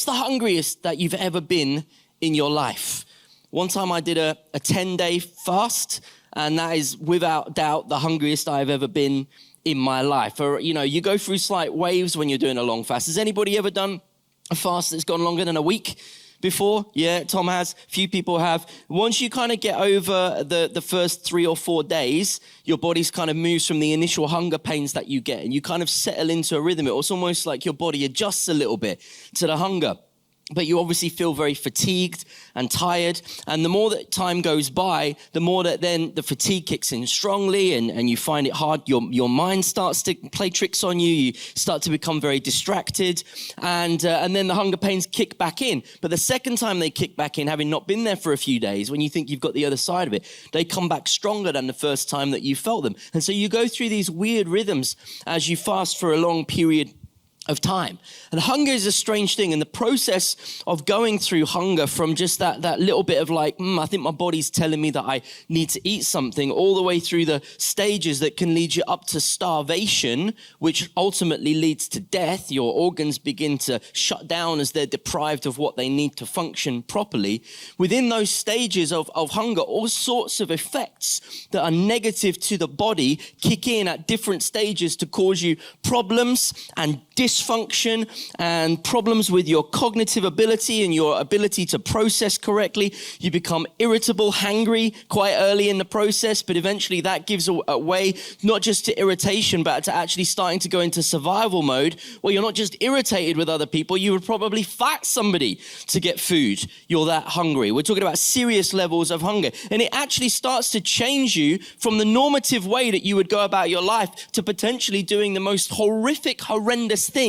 What's the hungriest that you've ever been in your life? One time I did a 10-day fast, and that is without doubt the hungriest I've ever been in my life. Or, you go through slight waves when you're doing a long fast. Has anybody ever done a fast that's gone longer than a week before? Yeah, Tom has. A few people have. Once you kind of get over the first 3 or 4 days, your body's kind of moves from the initial hunger pains that you get, and you kind of settle into a rhythm. It's almost like your body adjusts a little bit to the hunger. But you obviously feel very fatigued and tired. And the more that time goes by, the more that then the fatigue kicks in strongly, and you find it hard. Your mind starts to play tricks on you. You start to become very distracted. And then the hunger pains kick back in. But the second time they kick back in, having not been there for a few days, when you think you've got the other side of it, they come back stronger than the first time that you felt them. And so you go through these weird rhythms as you fast for a long period of time. And hunger is a strange thing. And the process of going through hunger from just that little bit of like, I think my body's telling me that I need to eat something, all the way through the stages that can lead you up to starvation, which ultimately leads to death. Your organs begin to shut down as they're deprived of what they need to function properly. Within those stages of hunger, all sorts of effects that are negative to the body kick in at different stages to cause you problems and dysfunction and problems with your cognitive ability and your ability to process correctly. You become irritable, hangry quite early in the process, but eventually that gives way not just to irritation, but to actually starting to go into survival mode, where you're not just irritated with other people, you would probably fight somebody to get food. You're that hungry. We're talking about serious levels of hunger. And it actually starts to change you from the normative way that you would go about your life to potentially doing the most horrific, horrendous things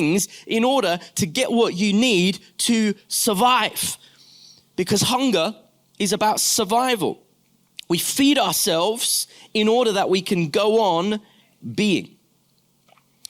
in order to get what you need to survive. Because hunger is about survival. We feed ourselves in order that we can go on being.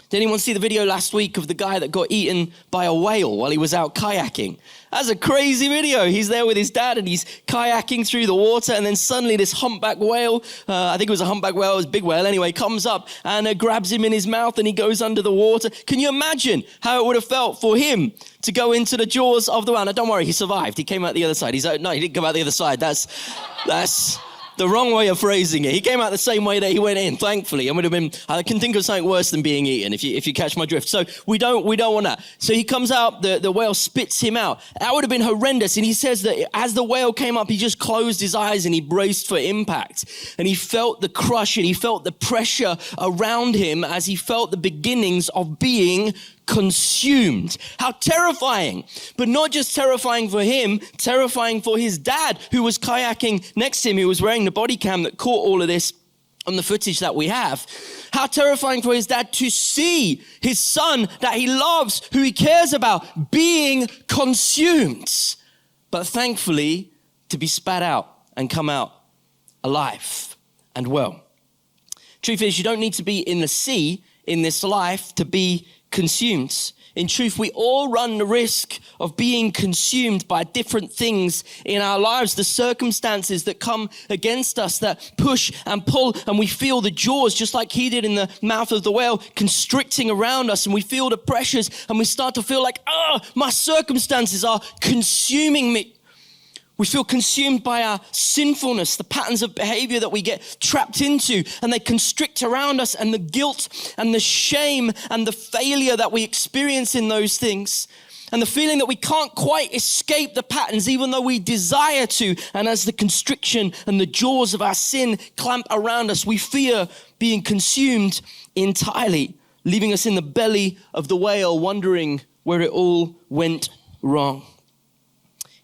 Did anyone see the video last week of the guy that got eaten by a whale while he was out kayaking? That's a crazy video. He's there with his dad and he's kayaking through the water, and then suddenly this humpback whale, I think it was a humpback whale, it was a big whale anyway, comes up and grabs him in his mouth, and he goes under the water. Can you imagine how it would have felt for him to go into the jaws of the whale? Now don't worry, he survived. He came out the other side. No, he didn't come out the other side. That's the wrong way of phrasing it. He came out the same way that he went in, thankfully. I can think of something worse than being eaten, if you catch my drift. So we don't want that. So he comes out, the whale spits him out. That would have been horrendous. And he says that as the whale came up, he just closed his eyes and he braced for impact. And he felt the crush and he felt the pressure around him as he felt the beginnings of being consumed. How terrifying. But not just terrifying for him, terrifying for his dad, who was kayaking next to him, who was wearing the body cam that caught all of this on the footage that we have. How terrifying for his dad to see his son that he loves, who he cares about, being consumed. But thankfully, to be spat out and come out alive and well. Truth is, you don't need to be in the sea in this life to be consumed. In truth, we all run the risk of being consumed by different things in our lives, the circumstances that come against us that push and pull, and we feel the jaws, just like he did in the mouth of the whale, constricting around us, and we feel the pressures, and we start to feel like, my circumstances are consuming me. We feel consumed by our sinfulness, the patterns of behavior that we get trapped into, and they constrict around us, and the guilt and the shame and the failure that we experience in those things, and the feeling that we can't quite escape the patterns even though we desire to. And as the constriction and the jaws of our sin clamp around us, we fear being consumed entirely, leaving us in the belly of the whale, wondering where it all went wrong.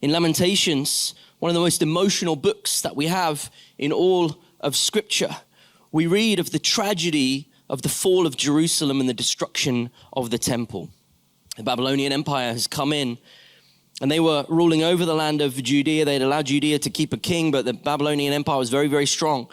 In Lamentations, one of the most emotional books that we have in all of Scripture, we read of the tragedy of the fall of Jerusalem and the destruction of the temple. The Babylonian Empire has come in, and they were ruling over the land of Judea. They'd allowed Judea to keep a king, but the Babylonian Empire was very, very strong.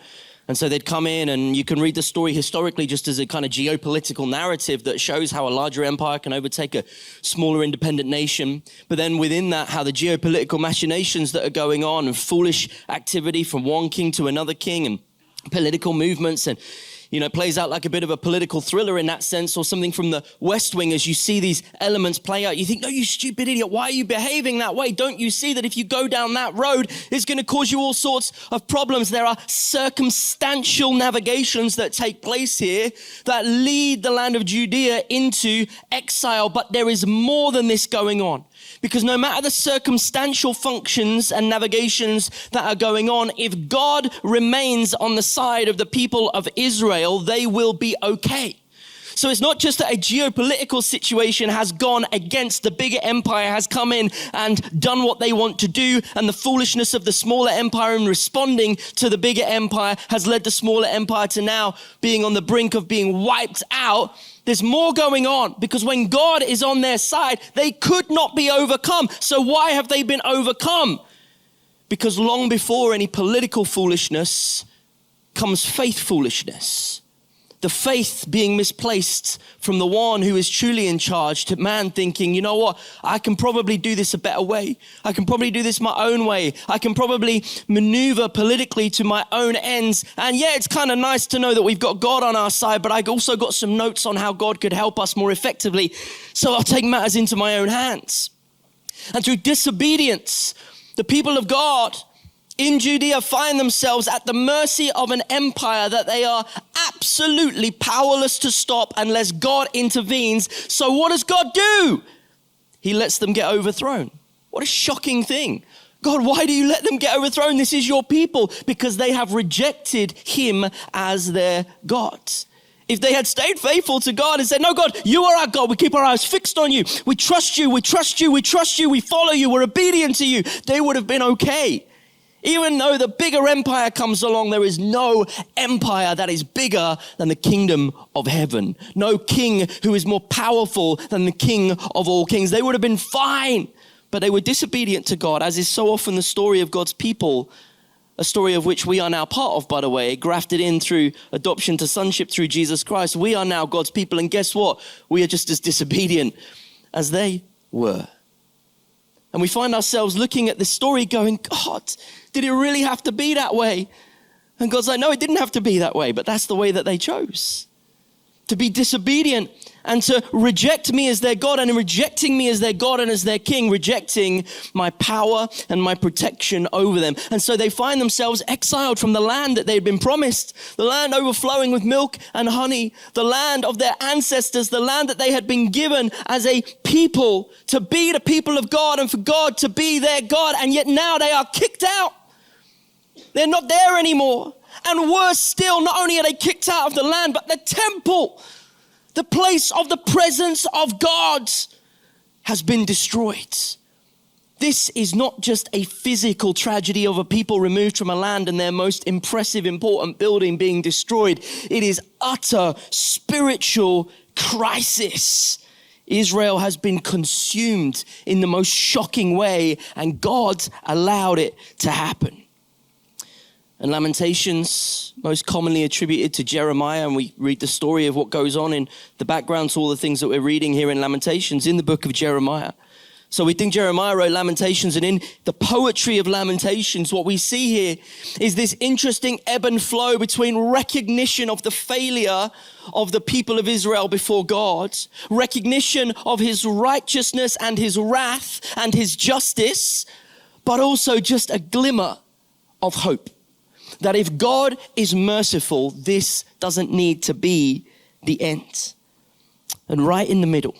And so they'd come in, and you can read the story historically just as a kind of geopolitical narrative that shows how a larger empire can overtake a smaller independent nation. But then within that, how the geopolitical machinations that are going on, and foolish activity from one king to another king, and political movements. And It plays out like a bit of a political thriller in that sense, or something from the West Wing. As you see these elements play out, you think, no, you stupid idiot, why are you behaving that way? Don't you see that if you go down that road, it's going to cause you all sorts of problems? There are circumstantial navigations that take place here that lead the land of Judea into exile. But there is more than this going on. Because no matter the circumstantial functions and navigations that are going on, if God remains on the side of the people of Israel, they will be okay. So it's not just that a geopolitical situation has gone against the bigger empire, has come in and done what they want to do, and the foolishness of the smaller empire in responding to the bigger empire has led the smaller empire to now being on the brink of being wiped out. There's more going on, because when God is on their side, they could not be overcome. So why have they been overcome? Because long before any political foolishness comes faith foolishness. The faith being misplaced from the one who is truly in charge to man thinking, you know what, I can probably do this a better way. I can probably do this my own way. I can probably maneuver politically to my own ends. And yeah, it's kind of nice to know that we've got God on our side, but I also got some notes on how God could help us more effectively. So I'll take matters into my own hands. And through disobedience, the people of God in Judea find themselves at the mercy of an empire that they are absolutely powerless to stop unless God intervenes. So what does God do? He lets them get overthrown. What a shocking thing. God, why do you let them get overthrown? This is your people. Because they have rejected him as their God. If they had stayed faithful to God and said, no, God, you are our God. We keep our eyes fixed on you. We trust you. We trust you. We trust you. We follow you. We're obedient to you. They would have been okay. Even though the bigger empire comes along, there is no empire that is bigger than the kingdom of heaven. No king who is more powerful than the King of all kings. They would have been fine, but they were disobedient to God, as is so often the story of God's people, a story of which we are now part of, by the way, grafted in through adoption to sonship through Jesus Christ. We are now God's people, and guess what? We are just as disobedient as they were. And we find ourselves looking at this story going, God, did it really have to be that way? And God's like, no, it didn't have to be that way, but that's the way that they chose. To be disobedient and to reject me as their God, and in rejecting me as their God and as their king, rejecting my power and my protection over them. And so they find themselves exiled from the land that they'd been promised, the land overflowing with milk and honey, the land of their ancestors, the land that they had been given as a people to be the people of God and for God to be their God. And yet now they are kicked out. They're not there anymore. And worse still, not only are they kicked out of the land, but the temple, the place of the presence of God, has been destroyed. This is not just a physical tragedy of a people removed from a land and their most impressive, important building being destroyed. It is utter spiritual crisis. Israel has been consumed in the most shocking way, and God allowed it to happen. And Lamentations, most commonly attributed to Jeremiah, and we read the story of what goes on in the background to all the things that we're reading here in Lamentations in the book of Jeremiah. So we think Jeremiah wrote Lamentations, and in the poetry of Lamentations, what we see here is this interesting ebb and flow between recognition of the failure of the people of Israel before God, recognition of his righteousness and his wrath and his justice, but also just a glimmer of hope. That if God is merciful, this doesn't need to be the end. And right in the middle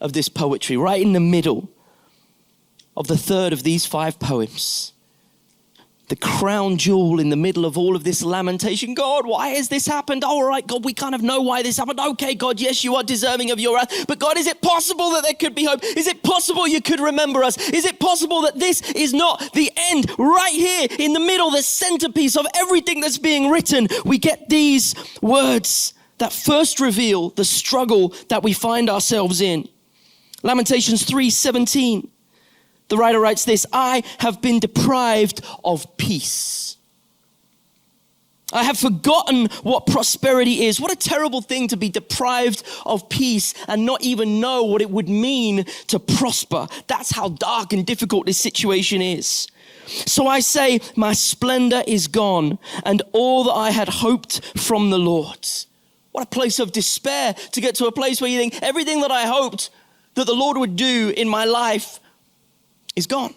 of this poetry, right in the middle of the third of these 5 poems, the crown jewel in the middle of all of this lamentation. God, why has this happened? All right, God, we kind of know why this happened. Okay, God, yes, you are deserving of your wrath. But God, is it possible that there could be hope? Is it possible you could remember us? Is it possible that this is not the end? Right here in the middle, the centerpiece of everything that's being written, we get these words that first reveal the struggle that we find ourselves in. Lamentations 3:17. The writer writes this: I have been deprived of peace. I have forgotten what prosperity is. What a terrible thing to be deprived of peace and not even know what it would mean to prosper. That's how dark and difficult this situation is. So I say, my splendor is gone, and all that I had hoped from the Lord. What a place of despair to get to a place where you think everything that I hoped that the Lord would do in my life is gone.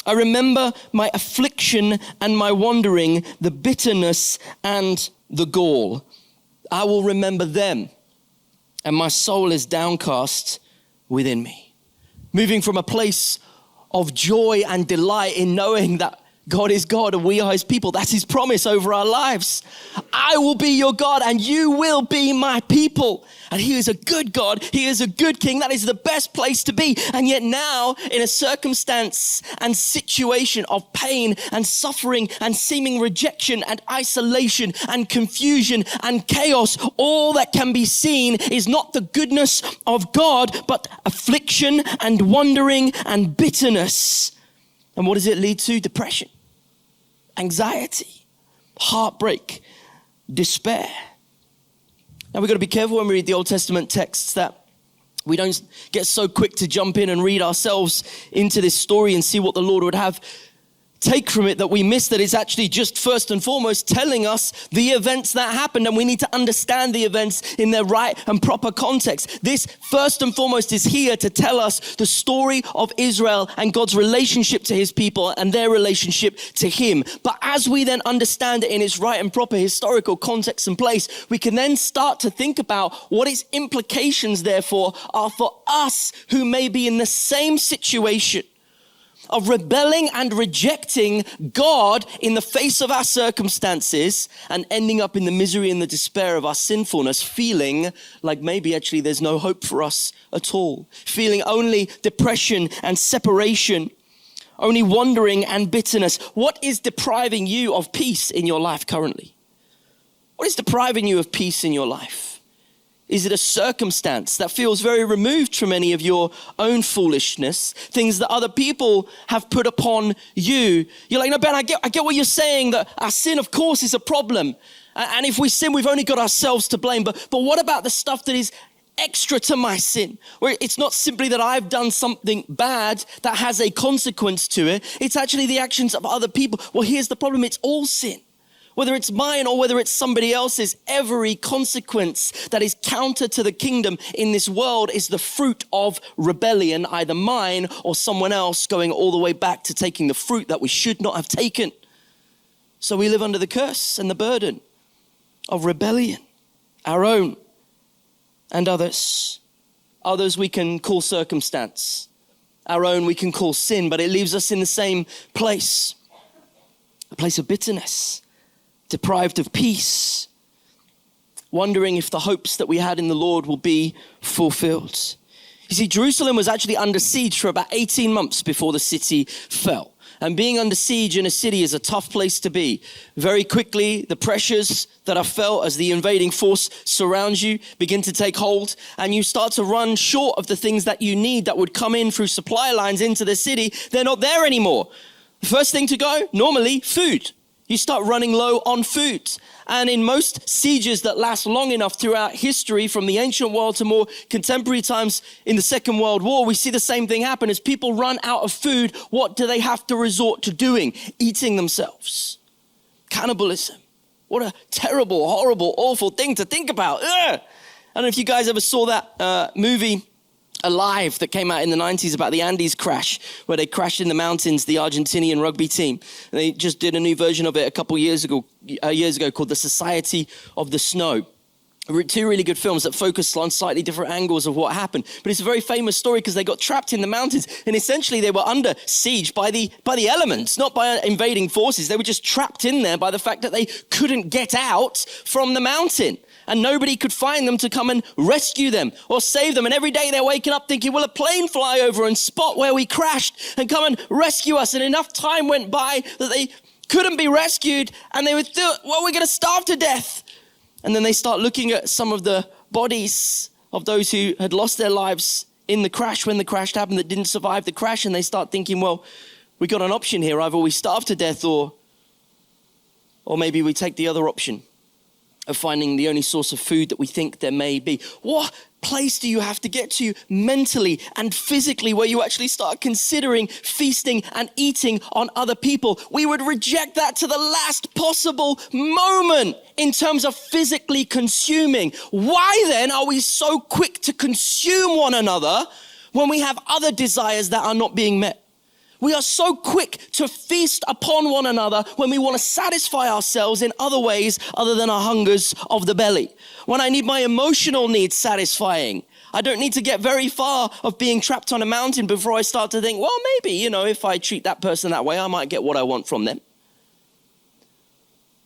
I remember my affliction and my wandering, the bitterness and the gall. I will remember them, and my soul is downcast within me. Moving from a place of joy and delight in knowing that God is God and we are his people. That's his promise over our lives. I will be your God and you will be my people. And he is a good God. He is a good king. That is the best place to be. And yet now, in a circumstance and situation of pain and suffering and seeming rejection and isolation and confusion and chaos, all that can be seen is not the goodness of God, but affliction and wandering and bitterness. And what does it lead to? Depression, anxiety, heartbreak, despair. Now we've got to be careful when we read the Old Testament texts that we don't get so quick to jump in and read ourselves into this story and see what the Lord would have take from it, that we miss that it's actually just first and foremost telling us the events that happened, and we need to understand the events in their right and proper context. This first and foremost is here to tell us the story of Israel and God's relationship to his people and their relationship to him. But as we then understand it in its right and proper historical context and place, we can then start to think about what its implications therefore are for us who may be in the same situation of rebelling and rejecting God in the face of our circumstances and ending up in the misery and the despair of our sinfulness, feeling like maybe actually there's no hope for us at all, feeling only depression and separation, only wandering and bitterness. What is depriving you of peace in your life currently? What is depriving you of peace in your life? Is it a circumstance that feels very removed from any of your own foolishness, things that other people have put upon you? You're like, no, Ben, I get what you're saying, that our sin, of course, is a problem. And if we sin, we've only got ourselves to blame. But what about the stuff that is extra to my sin, where it's not simply that I've done something bad that has a consequence to it. It's actually the actions of other people. Well, here's the problem. It's all sin. Whether it's mine or whether it's somebody else's, every consequence that is counter to the kingdom in this world is the fruit of rebellion, either mine or someone else, going all the way back to taking the fruit that we should not have taken. So we live under the curse and the burden of rebellion, our own and others. Others we can call circumstance. Our own we can call sin, but it leaves us in the same place, a place of bitterness, deprived of peace, wondering if the hopes that we had in the Lord will be fulfilled. You see, Jerusalem was actually under siege for about 18 months before the city fell. And being under siege in a city is a tough place to be. Very quickly, the pressures that are felt as the invading force surrounds you begin to take hold, and you start to run short of the things that you need that would come in through supply lines into the city. They're not there anymore. The first thing to go, normally, food. You start running low on food. And in most sieges that last long enough throughout history, from the ancient world to more contemporary times in the Second World War, we see the same thing happen. As people run out of food, what do they have to resort to doing? Eating themselves. Cannibalism. What a terrible, horrible, awful thing to think about. Ugh! I don't know if you guys ever saw that movie Alive that came out in the 90s about the Andes crash, where they crashed in the mountains, the Argentinian rugby team. And they just did a new version of it a couple years ago called The Society of the Snow. Two really good films that focus on slightly different angles of what happened. But it's a very famous story because they got trapped in the mountains, and essentially they were under siege by the elements, not by invading forces. They were just trapped in there by the fact that they couldn't get out from the mountain. And nobody could find them to come and rescue them or save them. And every day they're waking up thinking, will a plane fly over and spot where we crashed and come and rescue us? And enough time went by that they couldn't be rescued, and they would think, well, we're going to starve to death. And then they start looking at some of the bodies of those who had lost their lives in the crash when the crash happened, that didn't survive the crash. And they start thinking, well, we got an option here. Either we starve to death or maybe we take the other option of finding the only source of food that we think there may be. What place do you have to get to mentally and physically where you actually start considering feasting and eating on other people? We would reject that to the last possible moment in terms of physically consuming. Why then are we so quick to consume one another when we have other desires that are not being met? We are so quick to feast upon one another when we want to satisfy ourselves in other ways other than our hungers of the belly. When I need my emotional needs satisfying, I don't need to get very far of being trapped on a mountain before I start to think, well, maybe, if I treat that person that way, I might get what I want from them.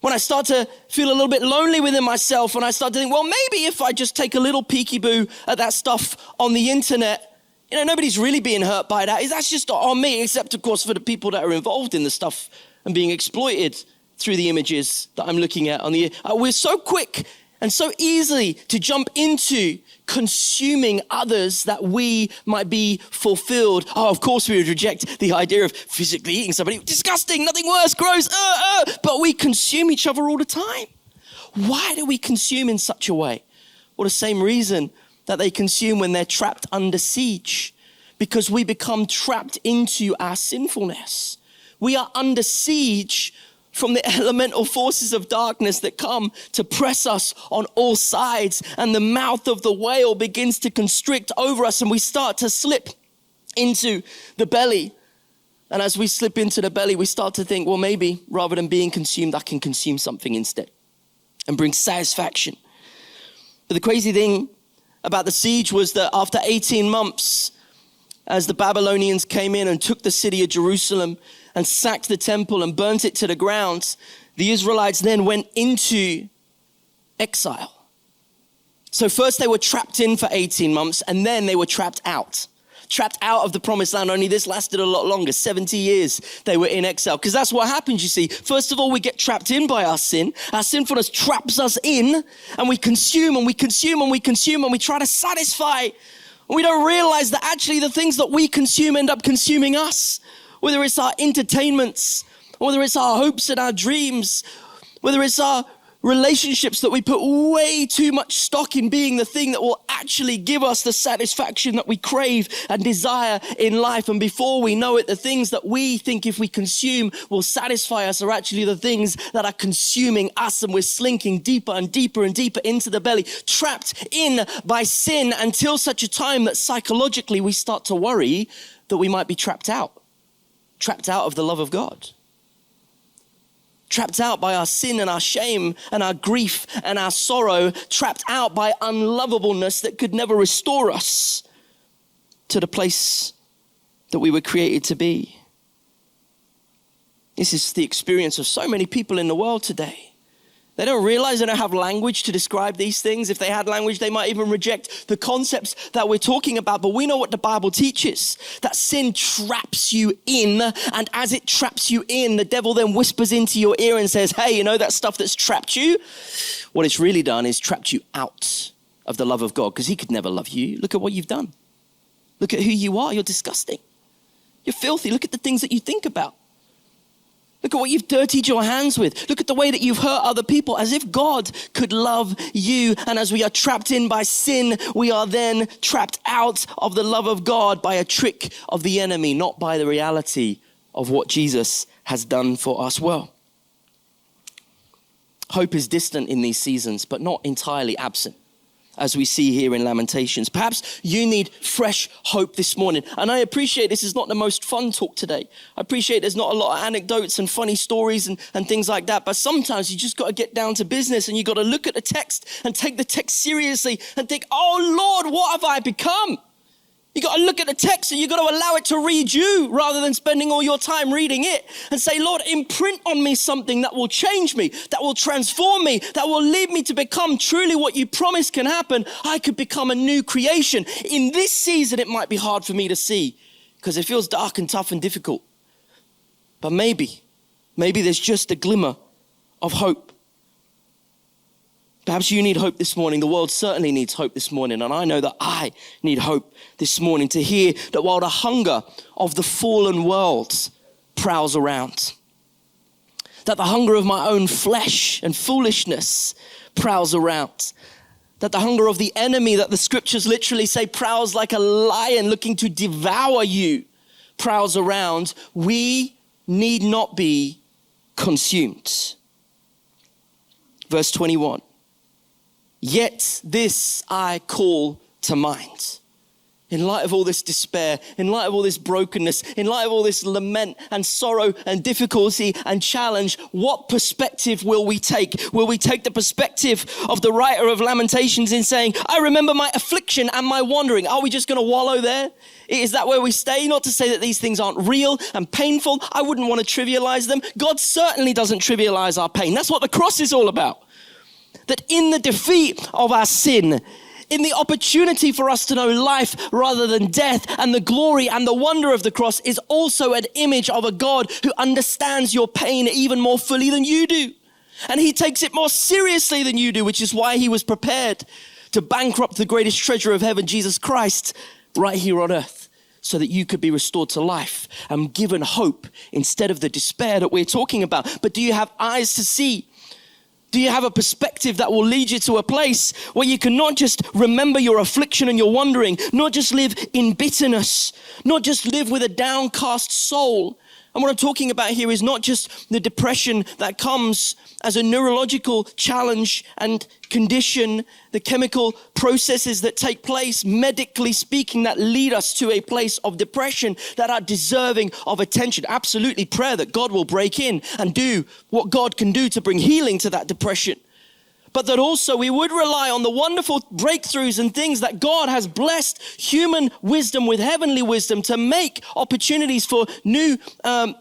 When I start to feel a little bit lonely within myself and I start to think, well, maybe if I just take a little peekaboo at that stuff on the internet, nobody's really being hurt by that. That's just on me, except, of course, for the people that are involved in the stuff and being exploited through the images that I'm looking at on the. We're so quick and so easily to jump into consuming others that we might be fulfilled. Oh, of course, we would reject the idea of physically eating somebody. Disgusting, nothing worse, gross. But we consume each other all the time. Why do we consume in such a way? Well, the same reason that they consume when they're trapped under siege, because we become trapped into our sinfulness. We are under siege from the elemental forces of darkness that come to press us on all sides, and the mouth of the whale begins to constrict over us, and we start to slip into the belly. And as we slip into the belly, we start to think, well, maybe rather than being consumed, I can consume something instead and bring satisfaction. But the crazy thing about the siege was that after 18 months, as the Babylonians came in and took the city of Jerusalem and sacked the temple and burnt it to the ground, the Israelites then went into exile. So first they were trapped in for 18 months, and then they were trapped out of the promised land. Only this lasted a lot longer. 70 years they were in exile. Because that's what happens, you see. First of all, we get trapped in by our sin. Our sinfulness traps us in, and we consume and we consume and we consume, and we try to satisfy. And we don't realize that actually the things that we consume end up consuming us. Whether it's our entertainments, whether it's our hopes and our dreams, whether it's our relationships that we put way too much stock in being the thing that will actually give us the satisfaction that we crave and desire in life. And before we know it, the things that we think if we consume will satisfy us are actually the things that are consuming us, and we're slinking deeper and deeper and deeper into the belly, trapped in by sin until such a time that psychologically we start to worry that we might be trapped out of the love of God. Trapped out by our sin and our shame and our grief and our sorrow, trapped out by unlovableness that could never restore us to the place that we were created to be. This is the experience of so many people in the world today. They don't realize they don't have language to describe these things. If they had language, they might even reject the concepts that we're talking about. But we know what the Bible teaches, that sin traps you in. And as it traps you in, the devil then whispers into your ear and says, hey, that stuff that's trapped you? What it's really done is trapped you out of the love of God, because he could never love you. Look at what you've done. Look at who you are. You're disgusting. You're filthy. Look at the things that you think about. Look at what you've dirtied your hands with. Look at the way that you've hurt other people, as if God could love you. And as we are trapped in by sin, we are then trapped out of the love of God by a trick of the enemy, not by the reality of what Jesus has done for us. Well, hope is distant in these seasons, but not entirely absent, as we see here in Lamentations. Perhaps you need fresh hope this morning. And I appreciate this is not the most fun talk today. I appreciate there's not a lot of anecdotes and funny stories and things like that. But sometimes you just got to get down to business, and you got to look at the text and take the text seriously and think, oh Lord, what have I become? You got to look at the text and you got to allow it to read you rather than spending all your time reading it, and say, Lord, imprint on me something that will change me, that will transform me, that will lead me to become truly what you promise can happen. I could become a new creation. In this season, it might be hard for me to see because it feels dark and tough and difficult. But maybe there's just a glimmer of hope. Perhaps you need hope this morning. The world certainly needs hope this morning. And I know that I need hope this morning to hear that while the hunger of the fallen world prowls around, that the hunger of my own flesh and foolishness prowls around, that the hunger of the enemy, that the scriptures literally say prowls like a lion looking to devour you, prowls around, we need not be consumed. Verse 21, yet this I call to mind. In light of all this despair, in light of all this brokenness, in light of all this lament and sorrow and difficulty and challenge, what perspective will we take? Will we take the perspective of the writer of Lamentations in saying, I remember my affliction and my wandering? Are we just going to wallow there? Is that where we stay? Not to say that these things aren't real and painful. I wouldn't want to trivialize them. God certainly doesn't trivialize our pain. That's what the cross is all about. That in the defeat of our sin, in the opportunity for us to know life rather than death, and the glory and the wonder of the cross is also an image of a God who understands your pain even more fully than you do. And he takes it more seriously than you do, which is why he was prepared to bankrupt the greatest treasure of heaven, Jesus Christ, right here on earth, so that you could be restored to life and given hope instead of the despair that we're talking about. But do you have eyes to see? Do you have a perspective that will lead you to a place where you can not just remember your affliction and your wandering, not just live in bitterness, not just live with a downcast soul? And what I'm talking about here is not just the depression that comes as a neurological challenge and condition, the chemical processes that take place, medically speaking, that lead us to a place of depression that are deserving of attention. Absolutely prayer that God will break in and do what God can do to bring healing to that depression. But that also we would rely on the wonderful breakthroughs and things that God has blessed human wisdom with heavenly wisdom to make opportunities for new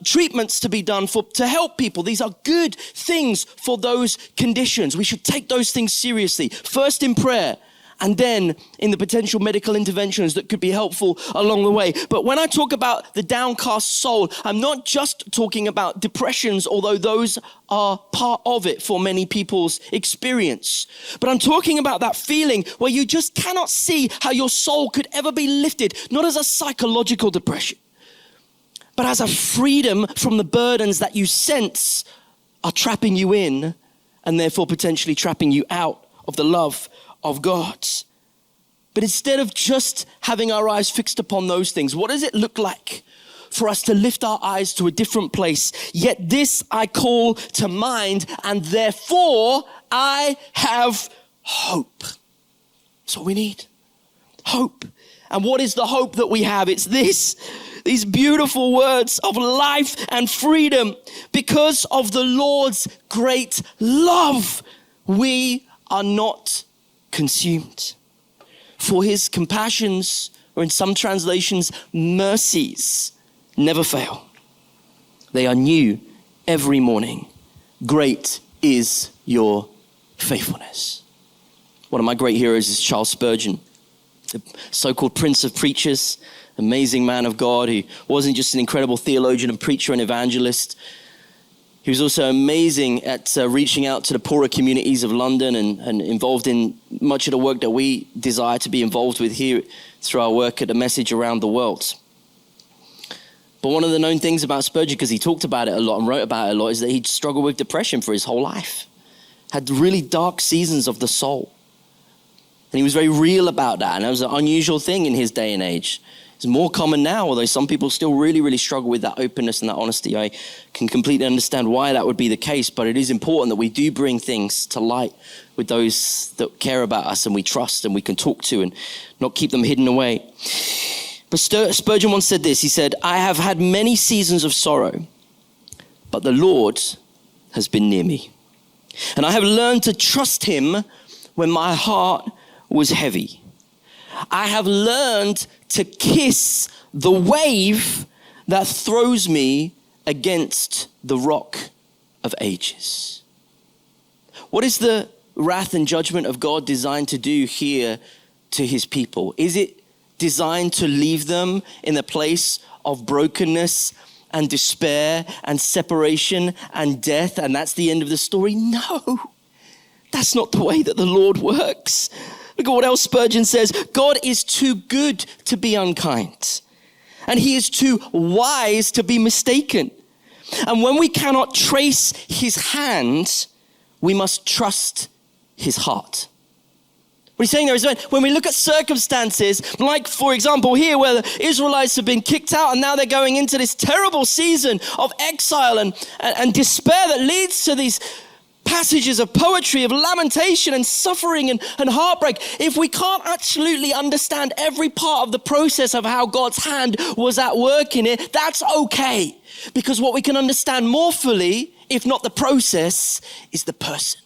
treatments to be done to help people. These are good things for those conditions. We should take those things seriously, first in prayer, and then in the potential medical interventions that could be helpful along the way. But when I talk about the downcast soul, I'm not just talking about depressions, although those are part of it for many people's experience. But I'm talking about that feeling where you just cannot see how your soul could ever be lifted, not as a psychological depression, but as a freedom from the burdens that you sense are trapping you in, and therefore potentially trapping you out of the love of God. But instead of just having our eyes fixed upon those things, what does it look like for us to lift our eyes to a different place? Yet this I call to mind, and therefore I have hope. That's what we need. Hope. And what is the hope that we have? It's these beautiful words of life and freedom. Because of the Lord's great love, we are not consumed. For his compassions, or in some translations, mercies, never fail. They are new every morning. Great is your faithfulness. One of my great heroes is Charles Spurgeon, the so-called prince of preachers, amazing man of God who wasn't just an incredible theologian and preacher and evangelist. He was also amazing at reaching out to the poorer communities of London and involved in much of the work that we desire to be involved with here through our work at The Message around the world. But one of the known things about Spurgeon, because he talked about it a lot and wrote about it a lot, is that he'd struggled with depression for his whole life. Had really dark seasons of the soul. And he was very real about that. And that was an unusual thing in his day and age. It's more common now, although some people still really, really struggle with that openness and that honesty. I can completely understand why that would be the case, but it is important that we do bring things to light with those that care about us and we trust and we can talk to and not keep them hidden away. But Spurgeon once said this. He said, I have had many seasons of sorrow, but the Lord has been near me. And I have learned to trust him when my heart was heavy. I have learned to kiss the wave that throws me against the rock of ages. What is the wrath and judgment of God designed to do here to his people? Is it designed to leave them in a place of brokenness and despair and separation and death, and that's the end of the story? No, that's not the way that the Lord works. Look at what else Spurgeon says. God is too good to be unkind, and he is too wise to be mistaken. And when we cannot trace his hand, we must trust his heart. What he's saying there is when we look at circumstances, like for example here where the Israelites have been kicked out and now they're going into this terrible season of exile and despair that leads to these passages of poetry, of lamentation and suffering and heartbreak. If we can't absolutely understand every part of the process of how God's hand was at work in it, that's okay. Because what we can understand more fully, if not the process, is the person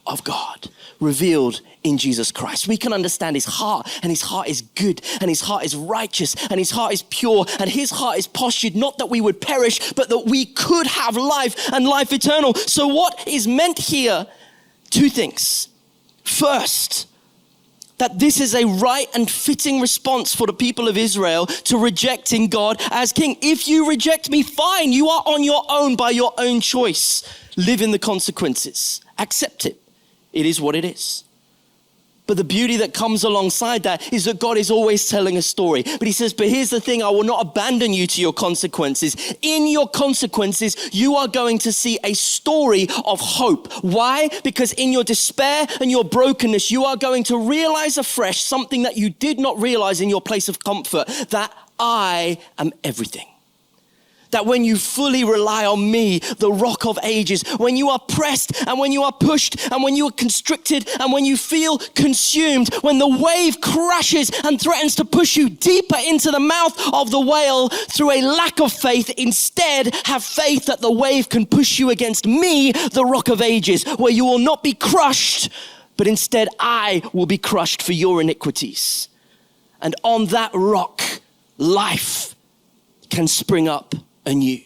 of God revealed in Jesus Christ. We can understand his heart, and his heart is good, and his heart is righteous, and his heart is pure, and his heart is postured not that we would perish, but that we could have life and life eternal. So what is meant here? Two things. First, that this is a right and fitting response for the people of Israel to rejecting God as king. If you reject me, fine, you are on your own by your own choice. Live in the consequences. Accept it. It is what it is. But the beauty that comes alongside that is that God is always telling a story. But he says, but here's the thing, I will not abandon you to your consequences. In your consequences, you are going to see a story of hope. Why? Because in your despair and your brokenness, you are going to realize afresh something that you did not realize in your place of comfort, that I am everything. That when you fully rely on me, the rock of ages, when you are pressed and when you are pushed and when you are constricted and when you feel consumed, when the wave crashes and threatens to push you deeper into the mouth of the whale through a lack of faith, instead have faith that the wave can push you against me, the rock of ages, where you will not be crushed, but instead I will be crushed for your iniquities. And on that rock, life can spring up anew,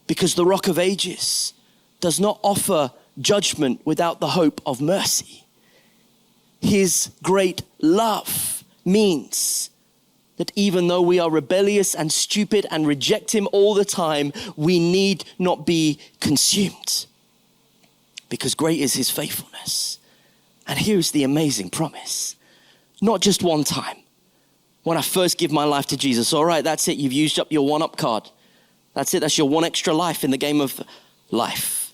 because the rock of ages does not offer judgment without the hope of mercy. His great love means that even though we are rebellious and stupid and reject him all the time, we need not be consumed, because great is his faithfulness. And here's the amazing promise. Not just one time. When I first give my life to Jesus, all right, that's it. You've used up your one-up card. That's it. That's your one extra life in the game of life.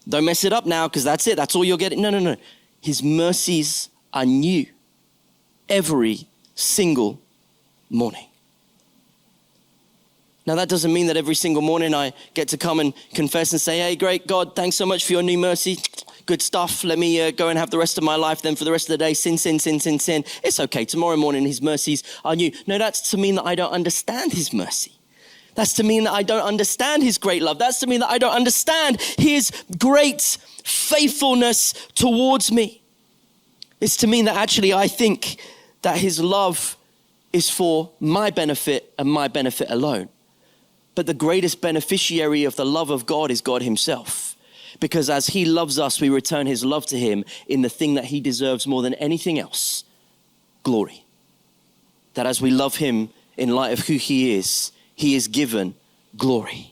Don't mess it up now, because that's it. That's all you're getting. No. His mercies are new every single morning. Now, that doesn't mean that every single morning I get to come and confess and say, hey, great God, thanks so much for your new mercy. Good stuff. Let me go and have the rest of my life then for the rest of the day. Sin. It's okay. Tomorrow morning, his mercies are new. No, that's to mean that I don't understand his mercy. That's to mean that I don't understand his great love. That's to mean that I don't understand his great faithfulness towards me. It's to mean that actually I think that his love is for my benefit and my benefit alone. But the greatest beneficiary of the love of God is God himself. Because as he loves us, we return his love to him in the thing that he deserves more than anything else, glory. That as we love him in light of who he is given glory.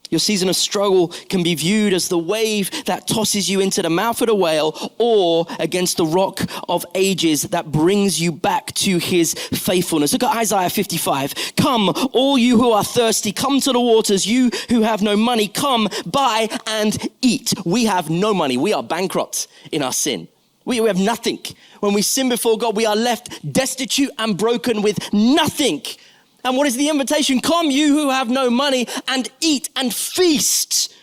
Your season of struggle can be viewed as the wave that tosses you into the mouth of the whale, or against the rock of ages that brings you back to his faithfulness. Look at Isaiah 55. Come, all you who are thirsty, come to the waters. You who have no money, come, buy and eat. We have no money. We are bankrupt in our sin. We have nothing. When we sin before God, we are left destitute and broken with nothing. And what is the invitation? Come, you who have no money, and eat and feast.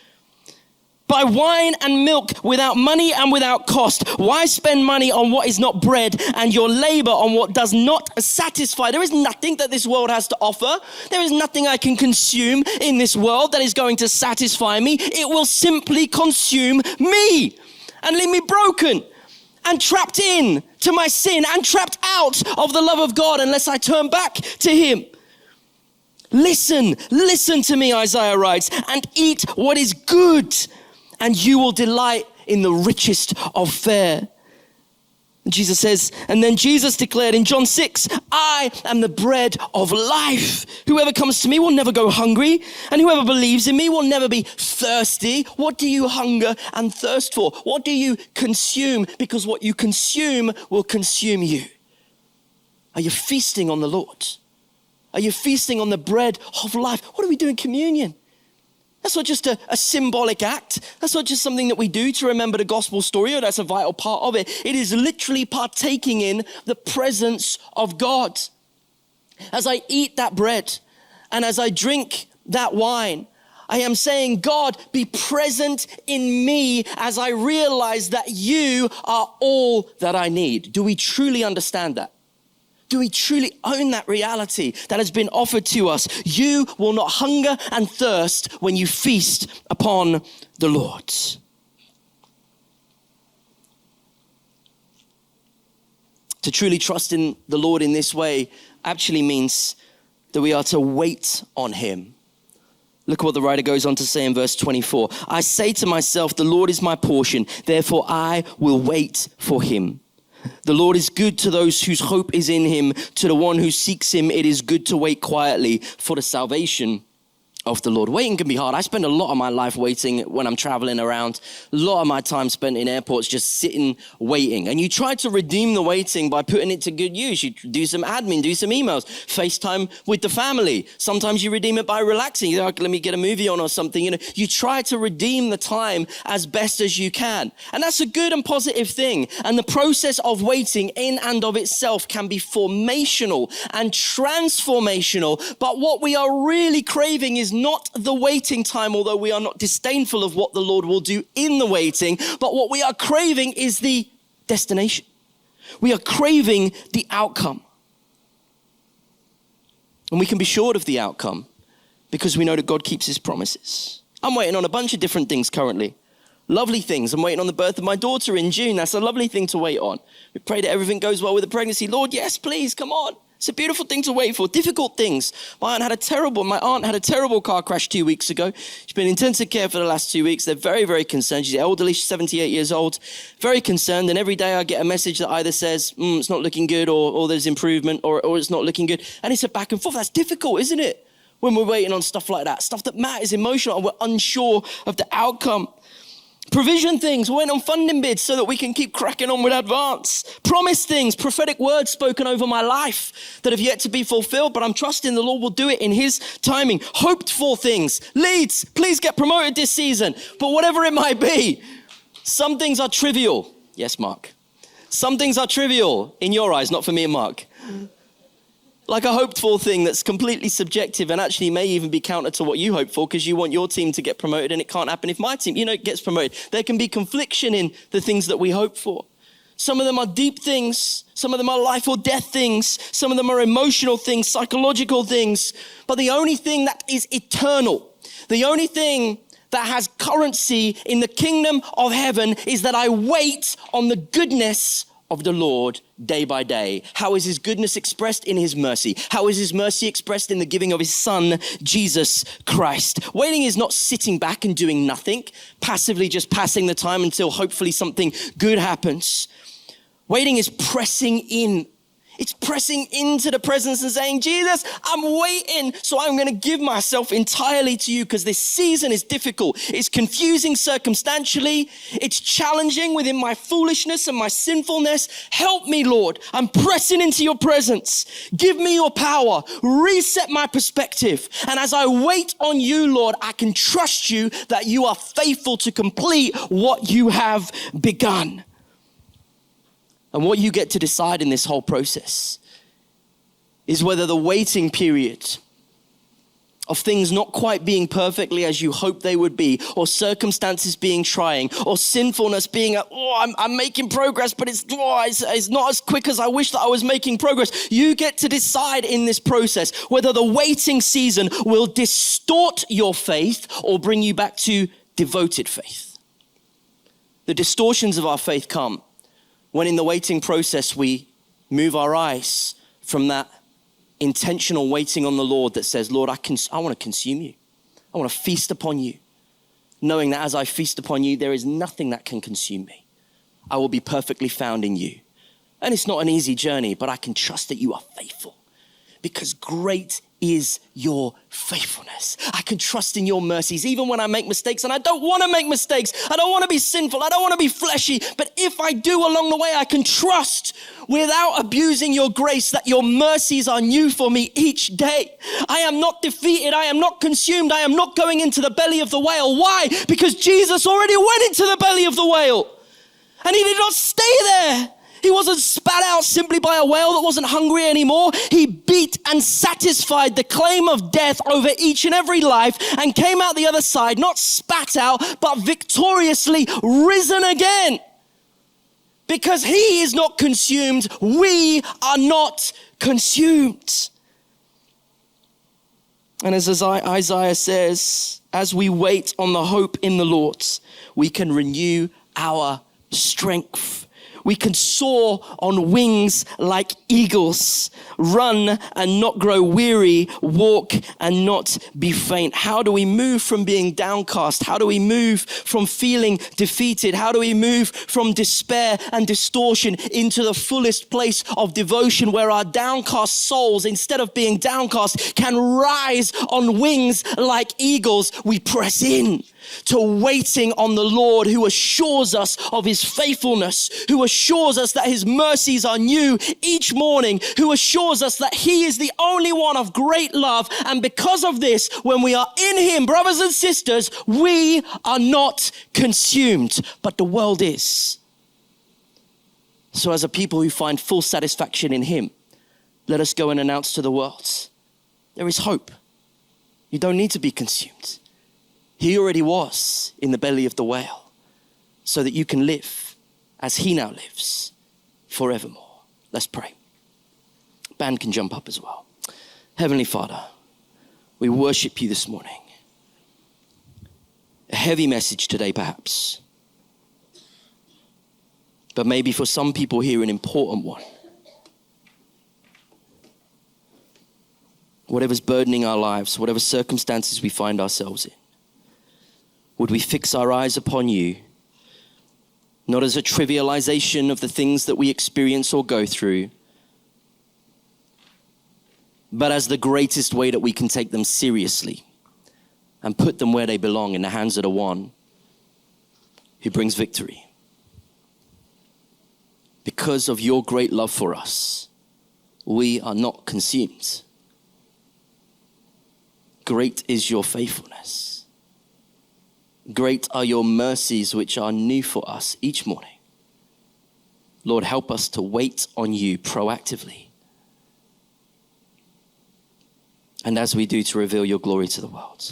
Buy wine and milk without money and without cost. Why spend money on what is not bread and your labor on what does not satisfy? There is nothing that this world has to offer. There is nothing I can consume in this world that is going to satisfy me. It will simply consume me and leave me broken and trapped in to my sin and trapped out of the love of God unless I turn back to him. Listen to me, Isaiah writes, and eat what is good, and you will delight in the richest of fare. And Jesus says, and then Jesus declared in John 6, I am the bread of life. Whoever comes to me will never go hungry, and whoever believes in me will never be thirsty. What do you hunger and thirst for? What do you consume? Because what you consume will consume you. Are you feasting on the Lord? Are you feasting on the bread of life? What do we do in communion? That's not just a symbolic act. That's not just something that we do to remember the gospel story, or that's a vital part of it. It is literally partaking in the presence of God. As I eat that bread and as I drink that wine, I am saying, God, be present in me as I realize that you are all that I need. Do we truly understand that? Do we truly own that reality that has been offered to us? You will not hunger and thirst when you feast upon the Lord. To truly trust in the Lord in this way actually means that we are to wait on him. Look what the writer goes on to say in verse 24. I say to myself, the Lord is my portion, therefore I will wait for him. The Lord is good to those whose hope is in him. To the one who seeks him, it is good to wait quietly for the salvation of the Lord. Waiting can be hard. I spend a lot of my life waiting when I'm traveling around. A lot of my time spent in airports just sitting, waiting. And you try to redeem the waiting by putting it to good use. You do some admin, do some emails, FaceTime with the family. Sometimes you redeem it by relaxing. You're like, let me get a movie on or something. You try to redeem the time as best as you can. And that's a good and positive thing. And the process of waiting in and of itself can be formational and transformational. But what we are really craving is not the waiting time, although we are not disdainful of what the Lord will do in the waiting, but what we are craving is the destination. We are craving the outcome. And we can be sure of the outcome because we know that God keeps his promises. I'm waiting on a bunch of different things currently. Lovely things. I'm waiting on the birth of my daughter in June. That's a lovely thing to wait on. We pray that everything goes well with the pregnancy. Lord, yes, please, come on. It's a beautiful thing to wait for. Difficult things. My aunt had a terrible car crash 2 weeks ago. She's been in intensive care for the last 2 weeks. They're very, very concerned. She's elderly. She's 78 years old. Very concerned. And every day I get a message that either says, it's not looking good, or there's improvement, or it's not looking good. And it's a back and forth. That's difficult, isn't it? When we're waiting on stuff like that. Stuff that matters, emotional, and we're unsure of the outcome. Provision things, we're waiting on funding bids so that we can keep cracking on with advance. Promise things, prophetic words spoken over my life that have yet to be fulfilled, but I'm trusting the Lord will do it in his timing. Hoped for things, leads, please get promoted this season. But whatever it might be, some things are trivial. Yes, Mark. Some things are trivial in your eyes, not for me and Mark. Like a hoped for thing that's completely subjective and actually may even be counter to what you hope for because you want your team to get promoted and it can't happen if my team, gets promoted. There can be confliction in the things that we hope for. Some of them are deep things. Some of them are life or death things. Some of them are emotional things, psychological things. But the only thing that is eternal, the only thing that has currency in the kingdom of heaven is that I wait on the goodness of the Lord day by day. How is his goodness expressed? In his mercy. How is his mercy expressed? In the giving of his son, Jesus Christ. Waiting is not sitting back and doing nothing, passively just passing the time until hopefully something good happens. Waiting is pressing in. It's pressing into the presence and saying, Jesus, I'm waiting, so I'm going to give myself entirely to you because this season is difficult. It's confusing circumstantially. It's challenging within my foolishness and my sinfulness. Help me, Lord. I'm pressing into your presence. Give me your power. Reset my perspective. And as I wait on you, Lord, I can trust you that you are faithful to complete what you have begun. And what you get to decide in this whole process is whether the waiting period of things not quite being perfectly as you hope they would be, or circumstances being trying, or sinfulness being, I'm making progress, but it's not as quick as I wish that I was making progress. You get to decide in this process whether the waiting season will distort your faith or bring you back to devoted faith. The distortions of our faith come when in the waiting process, we move our eyes from that intentional waiting on the Lord that says, Lord, I want to consume you. I want to feast upon you. Knowing that as I feast upon you, there is nothing that can consume me. I will be perfectly found in you. And it's not an easy journey, but I can trust that you are faithful because great is your faithfulness. I can trust in your mercies, even when I make mistakes, and I don't want to make mistakes. I don't want to be sinful. I don't want to be fleshy. But if I do along the way, I can trust without abusing your grace that your mercies are new for me each day. I am not defeated. I am not consumed. I am not going into the belly of the whale. Why? Because Jesus already went into the belly of the whale, and he did not stay there. He wasn't spat out simply by a whale that wasn't hungry anymore. He beat and satisfied the claim of death over each and every life and came out the other side, not spat out, but victoriously risen again. Because he is not consumed, we are not consumed. And as Isaiah says, as we wait on the hope in the Lord, we can renew our strength. We can soar on wings like eagles, run and not grow weary, walk and not be faint. How do we move from being downcast? How do we move from feeling defeated? How do we move from despair and distortion into the fullest place of devotion where our downcast souls, instead of being downcast, can rise on wings like eagles? We press in to waiting on the Lord, who assures us of his faithfulness, who assures us that his mercies are new each morning, who assures us that he is the only one of great love. And because of this, when we are in him, brothers and sisters, we are not consumed, but the world is. So as a people who find full satisfaction in him, let us go and announce to the world, there is hope. You don't need to be consumed. He already was in the belly of the whale, so that you can live as he now lives forevermore. Let's pray. Band can jump up as well. Heavenly Father, we worship you this morning. A heavy message today, perhaps, but maybe for some people here, an important one. Whatever's burdening our lives, whatever circumstances we find ourselves in, would we fix our eyes upon you, not as a trivialization of the things that we experience or go through, but as the greatest way that we can take them seriously and put them where they belong, in the hands of the one who brings victory. Because of your great love for us, we are not consumed. Great is your faithfulness. Great are your mercies, which are new for us each morning. Lord, help us to wait on you proactively. And as we do, to reveal your glory to the world.